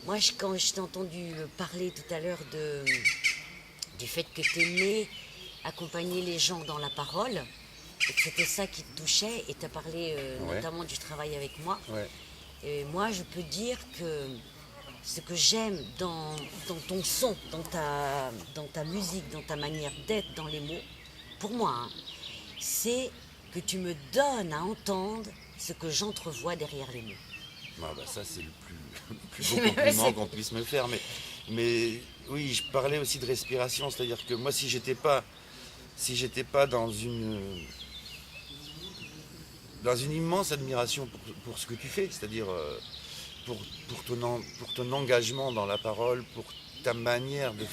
Moi, quand je t'ai entendu parler tout à l'heure du fait que tu aimais accompagner les gens dans la parole, et que c'était ça qui te touchait, et tu as parlé Ouais, notamment du travail avec moi, ouais, et moi, je peux dire que ce que j'aime dans ton son, dans ta musique, dans ta manière d'être, dans les mots, pour moi, hein, c'est que tu me donnes à entendre ce que j'entrevois derrière les mots. bah, ça c'est le plus beau compliment qu'on puisse me faire. Mais oui, je parlais aussi de respiration, c'est-à-dire que moi si j'étais pas dans une immense admiration pour ce que tu fais, c'est-à-dire pour, pour ton engagement dans la parole, pour ta manière de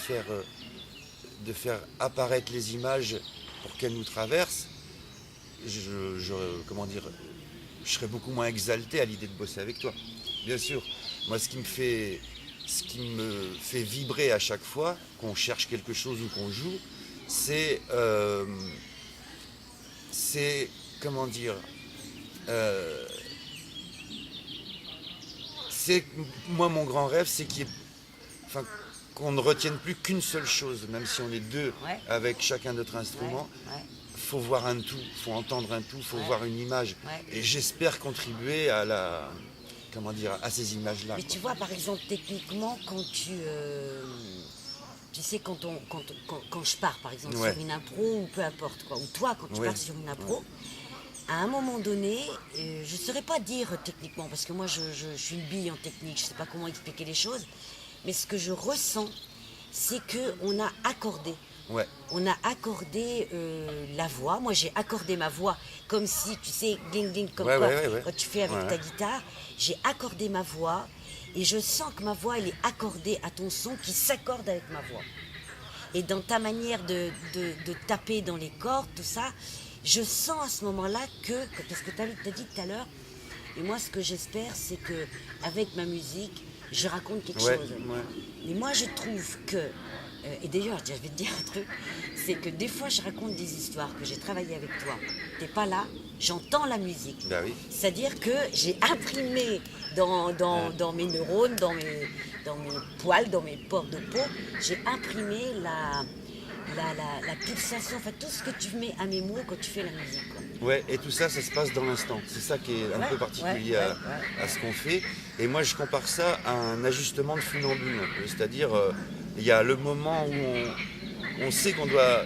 faire apparaître les images pour qu'elles nous traversent, comment dire, je serais beaucoup moins exalté à l'idée de bosser avec toi. Bien sûr, moi ce qui me fait vibrer à chaque fois qu'on cherche quelque chose ou qu'on joue, c'est, euh, c'est comment dire, euh, c'est moi mon grand rêve, c'est enfin, qu'on ne retienne plus qu'une seule chose, même si on est deux Ouais, avec chacun notre ouais, instrument. ouais, Faut voir un tout, faut entendre un tout, faut ouais, voir une image. ouais. Et j'espère contribuer à comment dire, à ces images-là, Mais quoi. tu vois, par exemple, techniquement, tu sais, quand je pars, par exemple, Ouais, sur une impro ou peu importe quoi, ou toi, quand tu ouais, pars sur une ouais, impro, à un moment donné, je ne saurais pas dire techniquement, parce que moi, je suis une bille en technique, je ne sais pas comment expliquer les choses, mais ce que je ressens, c'est qu'on a accordé. ouais, On a accordé la voix. Moi, j'ai accordé ma voix comme si, tu sais, ding ding, comme ouais, quoi, ouais, ouais, ouais, quand tu fais avec ouais, ta guitare, j'ai accordé ma voix et je sens que ma voix, elle est accordée à ton son qui s'accorde avec ma voix. Et dans ta manière de taper dans les cordes, tout ça, je sens à ce moment-là parce que tu as dit tout à l'heure, et moi, ce que j'espère, c'est que avec ma musique, je raconte quelque ouais, chose. ouais. Mais moi, je trouve que, et d'ailleurs, je vais te dire un truc, c'est que des fois, je raconte des histoires que j'ai travaillé avec toi. T'es pas là, j'entends la musique. Bah oui. C'est-à-dire que j'ai imprimé Hein. dans mes neurones, dans mes poils, dans mes pores de peau, j'ai imprimé la pulsation, enfin tout ce que tu mets à mes mots quand tu fais la musique, quoi. Ouais, et tout ça, ça se passe dans l'instant. C'est ça qui est un Ouais, peu ouais, particulier ouais, ouais. à ce qu'on fait. Et moi, je compare ça à un ajustement de funambule un peu. C'est-à-dire, il y a le moment où on sait qu'on doit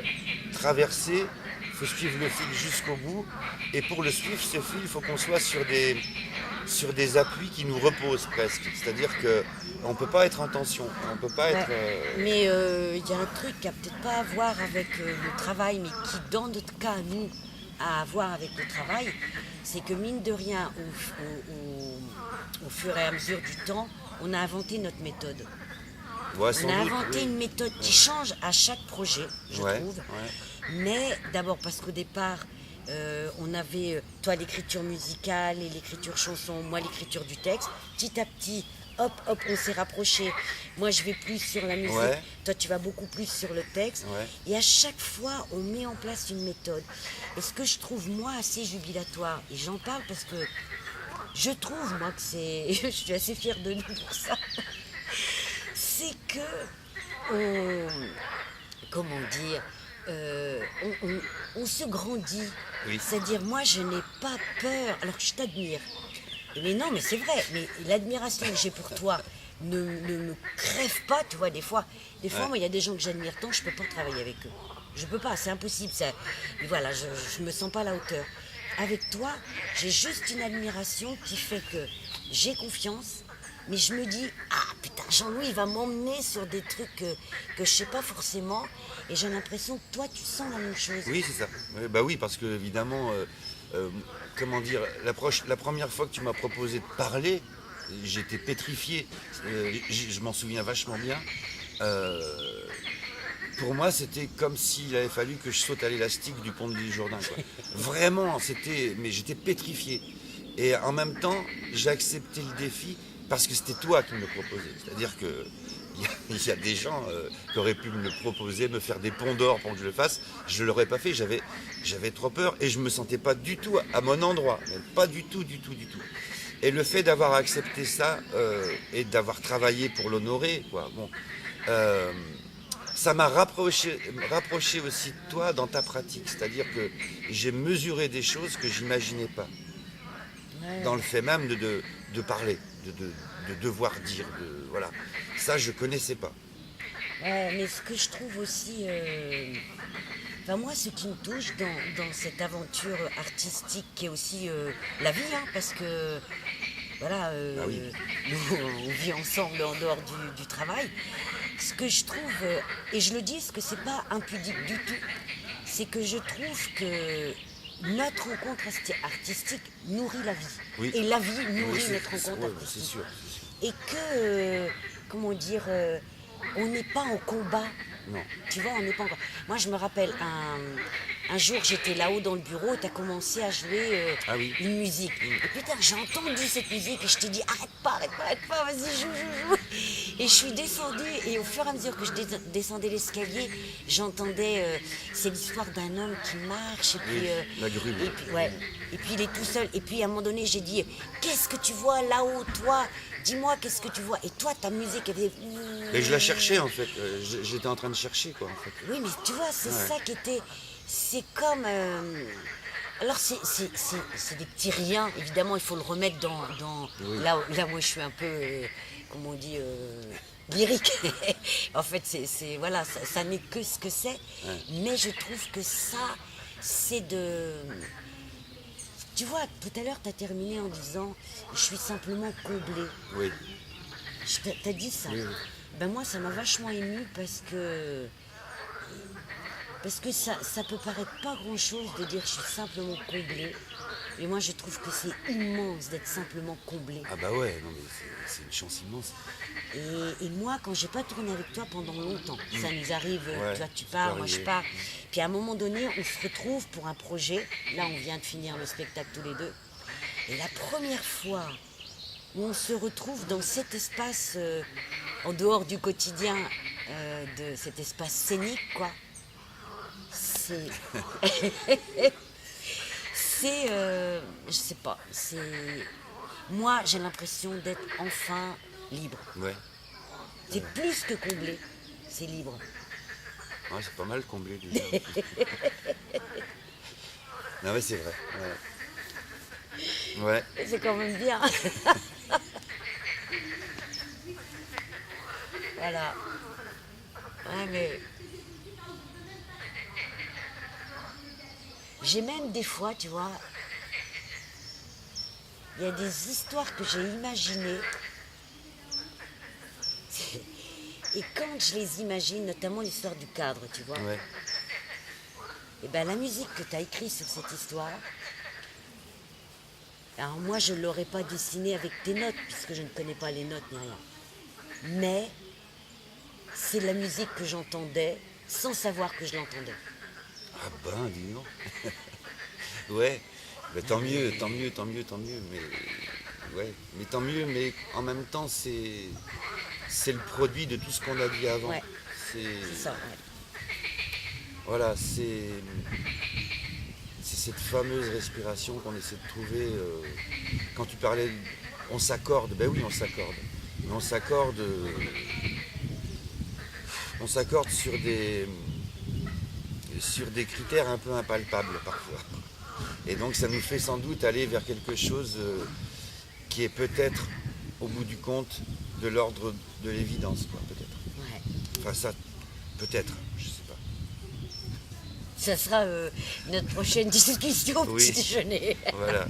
traverser, il faut suivre le fil jusqu'au bout. Et pour le suivre, ce fil, il faut qu'on soit sur des appuis qui nous reposent presque. C'est-à-dire qu'on ne peut pas être en tension. On ne peut pas Ouais. être. Mais il y a un truc qui a peut-être pas à voir avec le travail, mais qui, dans notre cas, nous, a à voir avec le travail, c'est que mine de rien, au fur et à mesure du temps, on a inventé notre méthode. Ouais, On sans a doute, inventé oui. une méthode qui change à chaque projet, je Ouais, trouve. ouais. Mais d'abord parce qu'au départ, on avait, toi, l'écriture musicale et l'écriture chanson, moi, l'écriture du texte. Petit à petit, hop, hop, on s'est rapprochés. Moi, je vais plus sur la musique, Ouais, toi, tu vas beaucoup plus sur le texte. ouais. Et à chaque fois, on met en place une méthode. Et ce que je trouve, moi, assez jubilatoire, et j'en parle parce que je trouve, moi, que c'est... je suis assez fière de nous pour ça. C'est que on, comment dire, on se grandit. Oui. C'est-à-dire, moi, je n'ai pas peur. Alors, je t'admire. Mais non, mais c'est vrai. Mais l'admiration que j'ai pour toi ne me crève pas, tu vois, des fois, Ouais. moi, il y a des gens que j'admire tant, je ne peux pas travailler avec eux. Je ne peux pas, c'est impossible. Ça. Et voilà, je ne me sens pas à la hauteur. Avec toi, j'ai juste une admiration qui fait que j'ai confiance, mais je me dis, ah putain, Jean-Louis, il va m'emmener sur des trucs que je sais pas forcément, et j'ai l'impression que toi, tu sens la même chose. Oui, c'est ça. Bah oui, parce que évidemment, euh, comment dire, la première fois que tu m'as proposé de parler, j'étais pétrifié. Je m'en souviens vachement bien. Euh, pour moi, c'était comme s'il avait fallu que je saute à l'élastique du pont de l'île Jourdain, quoi. Vraiment, mais j'étais pétrifié. Et en même temps, j'ai accepté le défi parce que c'était toi qui me le proposais. C'est-à-dire que il y a des gens qui auraient pu me le proposer, me faire des ponts d'or pour que je le fasse. Je ne l'aurais pas fait, j'avais trop peur et je ne me sentais pas du tout à mon endroit. Mais pas du tout, du tout, du tout. Et le fait d'avoir accepté ça et d'avoir travaillé pour l'honorer, quoi, bon, euh, ça m'a rapproché aussi de toi dans ta pratique. C'est-à-dire que j'ai mesuré des choses que j'imaginais pas. Ouais. Dans le fait même de parler, de devoir dire, voilà. Ça, je connaissais pas. Ouais, mais ce que je trouve aussi, enfin moi, ce qui me touche dans cette aventure artistique qui est aussi la vie, hein, parce que voilà, Ah oui. nous on vit ensemble en dehors du travail. Ce que je trouve, et je le dis, parce que c'est pas impudique du tout, c'est que je trouve que notre rencontre artistique nourrit la vie. Oui. Et la vie Oui, nourrit notre rencontre ouais, artistique. c'est sûr. Et que, comment dire, on n'est pas en combat. Non. Tu vois, on n'est pas en combat. Moi, je me rappelle, un jour, j'étais là-haut dans le bureau et tu as commencé à jouer Ah oui. une musique. Et putain, j'ai entendu cette musique et je t'ai dit, arrête pas, vas-y, joue. Et je suis descendue et au fur et à mesure que je descendais l'escalier, j'entendais, c'est l'histoire d'un homme qui marche et puis... Oui, la grue. Et puis, ouais. Et puis il est tout seul. Et puis à un moment donné, j'ai dit, qu'est-ce que tu vois là-haut, toi? Dis-moi, qu'est-ce que tu vois? Et toi, ta musique, elle faisait... Et je la cherchais en fait. J'étais en train de chercher quoi en fait. Oui, mais tu vois, c'est Ouais. ça qui était... C'est comme... alors, c'est des petits riens. Évidemment, il faut le remettre dans Oui. là où je suis un peu, comment on dit, lyrique. En fait, voilà, ça n'est que ce que c'est. Ouais. Mais je trouve que ça, c'est de... Tu vois, tout à l'heure, tu as terminé en disant « Je suis simplement comblée ». Oui. T'as dit ça. Oui, oui. Ben moi, ça m'a vachement ému parce que ça peut paraître pas grand-chose de dire je suis simplement comblée. Mais moi, je trouve que c'est immense d'être simplement comblée. Ah bah ouais, non mais c'est une chance immense. Et moi, quand j'ai pas tourné avec toi pendant longtemps, ça nous arrive, Ouais, tu vois, tu ça pars, peut moi je arriver. pars. Puis à un moment donné, on se retrouve pour un projet. Là, on vient de finir le spectacle tous les deux. Et la première fois où on se retrouve dans cet espace, en dehors du quotidien, de cet espace scénique, quoi, c'est... c'est... je sais pas, c'est... Moi, j'ai l'impression d'être enfin libre. Ouais. C'est plus que comblé, c'est libre. Ouais, c'est pas mal comblé déjà. Non mais c'est vrai. Ouais. Ouais. C'est quand même bien. Voilà. Ouais, mais... J'ai même des fois, tu vois, il y a des histoires que j'ai imaginées. Et quand je les imagine, notamment l'histoire du cadre, tu vois, Ouais. et ben la musique que tu as écrite sur cette histoire, alors moi je ne l'aurais pas dessinée avec tes notes, puisque je ne connais pas les notes ni rien. Mais c'est la musique que j'entendais sans savoir que je l'entendais. Ah ben, dis donc. Ouais. Mais tant mieux. Mais tant mieux, mais en même temps, c'est le produit de tout ce qu'on a dit avant. Ouais. C'est C'est ça, ouais. voilà, c'est cette fameuse respiration qu'on essaie de trouver. Quand tu parlais, on s'accorde. Ben oui, on s'accorde. Mais on s'accorde sur des critères un peu impalpables parfois. Et donc ça nous fait sans doute aller vers quelque chose qui est peut-être, au bout du compte, de l'ordre de l'évidence, quoi, peut-être. Ouais. Enfin ça, peut-être, je sais pas. Ça sera notre prochaine discussion au Oui. petit déjeuner. Voilà.